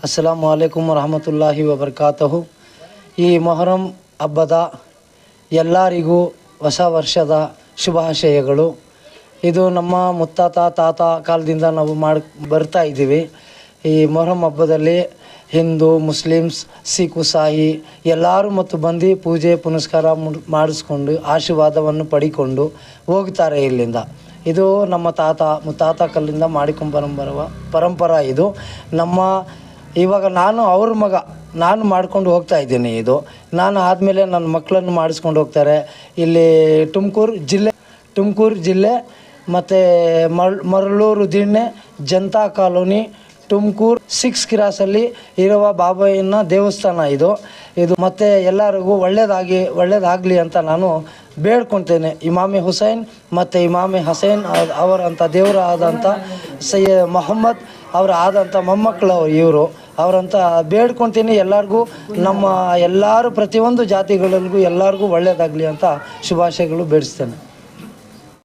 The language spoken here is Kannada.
ಅಸ್ಸಲಾಮು ಅಲೈಕುಂ ವರಹಮತುಲ್ಲಾಹಿ ವಬರ್ಕಾತಹು. ಈ ಮೊಹರಂ ಹಬ್ಬದ ಎಲ್ಲರಿಗೂ ಹೊಸ ವರ್ಷದ ಶುಭಾಶಯಗಳು. ಇದು ನಮ್ಮ ತಾತ ಕಾಲದಿಂದ ನಾವು ಬರ್ತಾ ಇದ್ದೀವಿ. ಈ ಮೊಹರಂ ಹಬ್ಬದಲ್ಲಿ ಹಿಂದೂ, ಮುಸ್ಲಿಮ್ಸ್, ಸಿಖ್, ಸಾಹಿ ಎಲ್ಲರೂ ಮತ್ತು ಬಂದು ಪೂಜೆ ಪುನಸ್ಕಾರ ಮಾಡಿಸ್ಕೊಂಡು ಆಶೀರ್ವಾದವನ್ನು ಪಡಿಕೊಂಡು ಹೋಗ್ತಾರೆ ಇಲ್ಲಿಂದ. ಇದು ನಮ್ಮ ಮುತ್ತಾತ ಕಾಲದಿಂದ ಮಾಡಿಕೊಂಬರುವ ಪರಂಪರೆ. ಇದು ನಮ್ಮ ಇವಾಗ ನಾನು ಅವ್ರ ಮಗ, ನಾನು ಮಾಡ್ಕೊಂಡು ಹೋಗ್ತಾ ಇದ್ದೀನಿ. ಇದು ನಾನು ಆದಮೇಲೆ ನನ್ನ ಮಕ್ಕಳನ್ನು ಮಾಡಿಸ್ಕೊಂಡು ಹೋಗ್ತಾರೆ. ಇಲ್ಲಿ ತುಮಕೂರು ಜಿಲ್ಲೆ ಮತ್ತು ಮರಳೂರು ದಿಣ್ಣೆ ಜನತಾ ಕಾಲೋನಿ ತುಮಕೂರು 6 ಕ್ರಾಸಲ್ಲಿ ಇರುವ ಬಾಬಯ್ಯನ ದೇವಸ್ಥಾನ ಇದು. ಮತ್ತು ಎಲ್ಲರಿಗೂ ಒಳ್ಳೆಯದಾಗಲಿ ಅಂತ ನಾನು ಬೇಡ್ಕೊತೇನೆ. ಇಮಾಮೆ ಹುಸೈನ್ ಮತ್ತು ಇಮಾಮೆ ಹಸೈನ್ ಅವರಂಥ ದೇವರ ಆದಂಥ ಸೈಯದ್ ಮೊಹಮ್ಮದ್ ಅವರ ಆದಂಥ ಮೊಮ್ಮಕ್ಕಳು ಇವರು. ಅವರಂತ ಬೇಡ್ಕೊತೀನಿ. ಎಲ್ಲರಿಗೂ ನಮ್ಮ ಎಲ್ಲರೂ ಪ್ರತಿಯೊಂದು ಜಾತಿಗಳಿಗೂ ಎಲ್ಲರಿಗೂ ಒಳ್ಳೆಯದಾಗಲಿ ಅಂತ ಶುಭಾಶಯಗಳು ಬೇಡಿಸ್ತೇನೆ.